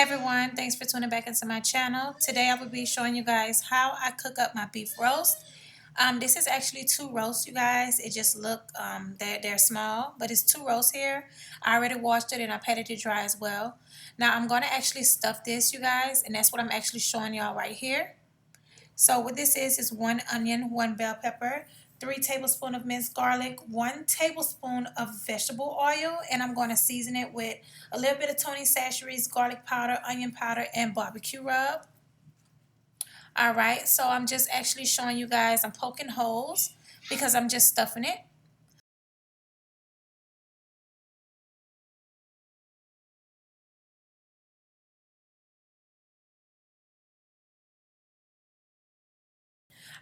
everyone, thanks for tuning back into my channel. Today I will be showing you guys how I cook up my beef roast. This is actually two roasts, you guys. It just look they're small, but it's two roasts here. I already washed it and I patted it dry as well. Now I'm gonna actually stuff this, you guys, and that's what I'm actually showing y'all right here. So what this is one onion, one bell pepper, 3 tablespoons of minced garlic, 1 tablespoon of vegetable oil, and I'm going to season it with a little bit of Tony Chachere's garlic powder, onion powder, and barbecue rub. All right, so I'm just actually showing you guys, I'm poking holes because I'm just stuffing it.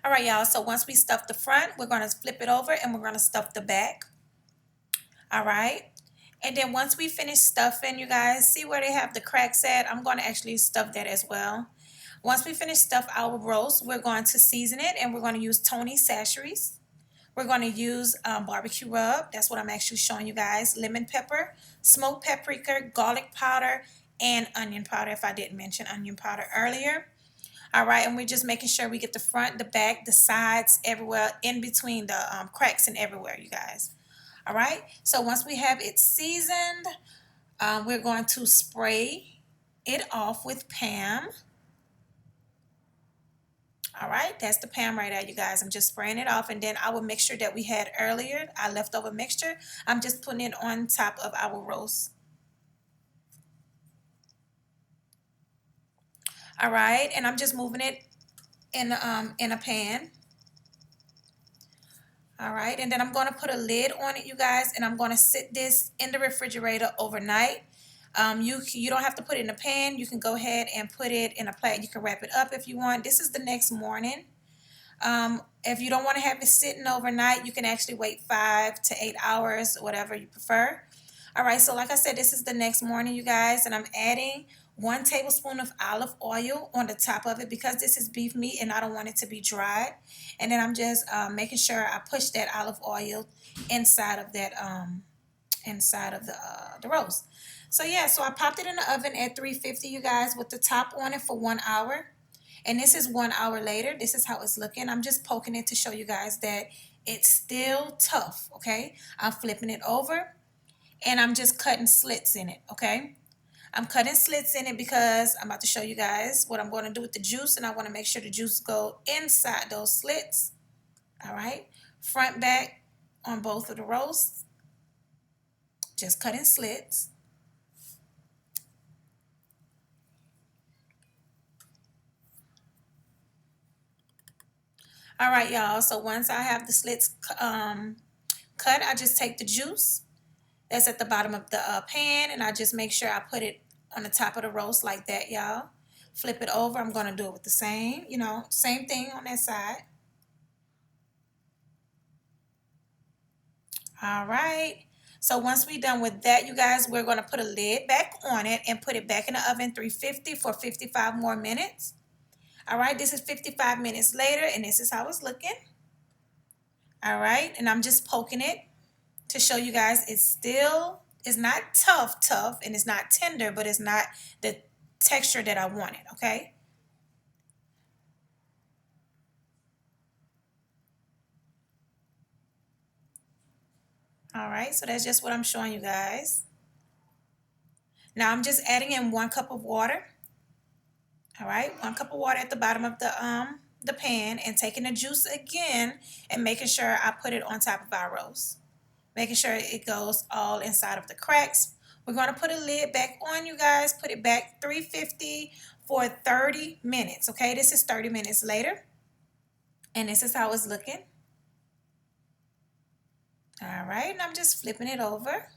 All right, y'all, so once we stuff the front, we're going to flip it over and we're going to stuff the back. All right. And then once we finish stuffing, you guys, see where they have the cracks at? I'm going to actually stuff that as well. Once we finish stuff our roast, we're going to season it and we're going to use Tony Chachere's. We're going to use barbecue rub. That's what I'm actually showing you guys. Lemon pepper, smoked paprika, garlic powder, and onion powder, if I didn't mention onion powder earlier. All right, and we're just making sure we get the front, the back, the sides, everywhere, in between the cracks and everywhere, you guys. All right, so once we have it seasoned, we're going to spray it off with Pam. All right, that's the Pam right there, you guys. I'm just spraying it off, and then our mixture that we had earlier, our leftover mixture, I'm just putting it on top of our roast. All right, and I'm just moving it in a pan. All right, and then I'm going to put a lid on it, you guys, and I'm going to sit this in the refrigerator overnight. You don't have to put it in a pan. You can go ahead and put it in a plate. You can wrap it up if you want. This is the next morning. If you don't want to have it sitting overnight, you can actually wait 5 to 8 hours, whatever you prefer. All right, so like I said, this is the next morning, you guys, and I'm adding 1 tablespoon of olive oil on the top of it because this is beef meat and I don't want it to be dried. And then I'm just making sure I push that olive oil inside of that the roast. So yeah, so I popped it in the oven at 350, you guys, with the top on it for 1 hour. And this is 1 hour later. This is how it's looking. I'm just poking it to show you guys that it's still tough, okay? I'm flipping it over and I'm just cutting slits in it, okay? I'm cutting slits in it because I'm about to show you guys what I'm going to do with the juice, and I want to make sure the juice go inside those slits. All right, front, back on both of the roasts, just cutting slits. All right, y'all, so once I have the slits cut, I just take the juice that's at the bottom of the pan, and I just make sure I put it on the top of the roast like that, y'all. Flip it over. I'm going to do it with the same, same thing on that side. All right. So once we're done with that, you guys, we're going to put a lid back on it and put it back in the oven 350 for 55 more minutes. All right, this is 55 minutes later, and this is how it's looking. All right, and I'm just poking it to show you guys it's not tough, and it's not tender, but it's not the texture that I wanted, okay? All right, so that's just what I'm showing you guys. Now I'm just adding in 1 cup of water. All right, 1 cup of water at the bottom of the pan, and taking the juice again and making sure I put it on top of our roast. Making sure it goes all inside of the cracks. We're going to put a lid back on, you guys. Put it back 350 for 30 minutes, okay? This is 30 minutes later, and this is how it's looking. All right, and I'm just flipping it over.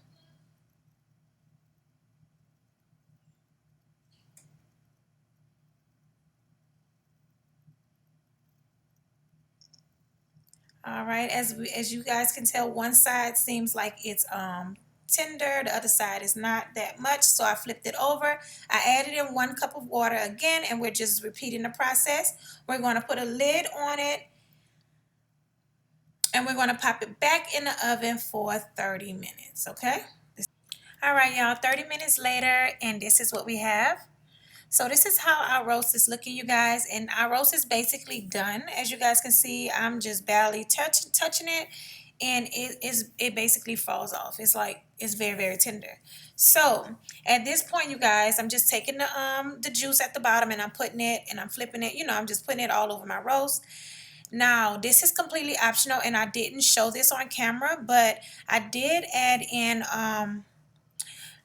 All right, as you guys can tell, one side seems like it's tender, the other side is not that much, so I flipped it over. I added in 1 cup of water again, and we're just repeating the process. We're going to put a lid on it, and we're going to pop it back in the oven for 30 minutes, okay? All right, y'all, 30 minutes later, and this is what we have. So this is how our roast is looking, you guys, and our roast is basically done. As you guys can see, I'm just barely touching it, and it basically falls off. It's like it's very very tender. So at this point, you guys, I'm just taking the juice at the bottom and I'm putting it and I'm flipping it. You know, I'm just putting it all over my roast. Now, this is completely optional, and I didn't show this on camera, but I did add in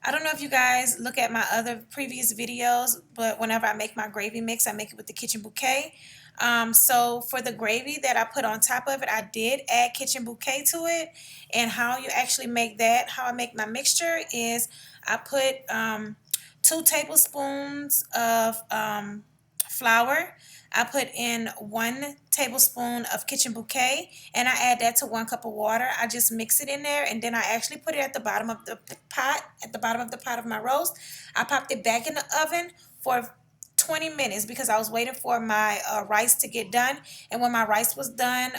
I don't know if you guys look at my other previous videos, but whenever I make my gravy mix, I make it with the kitchen bouquet. So for the gravy that I put on top of it, I did add kitchen bouquet to it. And how you actually make that, how I make my mixture is I put 2 tablespoons of flour. I put in 1 tablespoon of kitchen bouquet, and I add that to 1 cup of water. I just mix it in there, and then I actually put it at the bottom of the pot, at the bottom of the pot of my roast. I popped it back in the oven for 20 minutes because I was waiting for my rice to get done. And when my rice was done,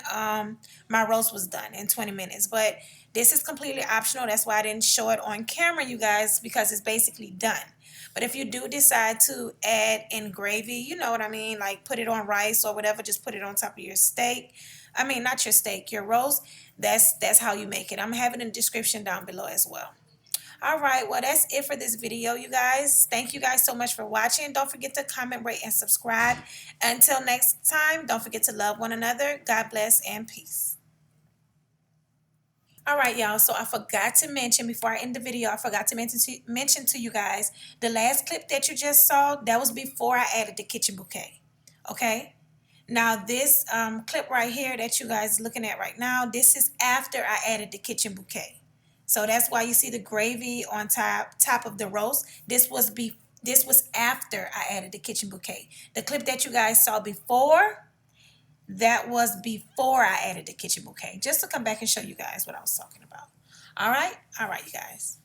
my roast was done in 20 minutes. But this is completely optional. That's why I didn't show it on camera, you guys, because it's basically done. But if you do decide to add in gravy, you know what I mean, like put it on rice or whatever, just put it on top of your steak. I mean, not your steak, your roast. That's how you make it. I'm having a description down below as well. All right, well, that's it for this video, you guys. Thank you guys so much for watching. Don't forget to comment, rate, and subscribe. Until next time, don't forget to love one another. God bless and peace. All right, y'all. So I forgot to mention before I end the video, I forgot to mention to you guys the last clip that you just saw. That was before I added the kitchen bouquet. Okay. Now this clip right here that you guys looking at right now, this is after I added the kitchen bouquet. So that's why you see the gravy on top of the roast. This was after I added the kitchen bouquet. The clip that you guys saw before, that was before I added the kitchen bouquet. Just to come back and show you guys what I was talking about. All right, you guys.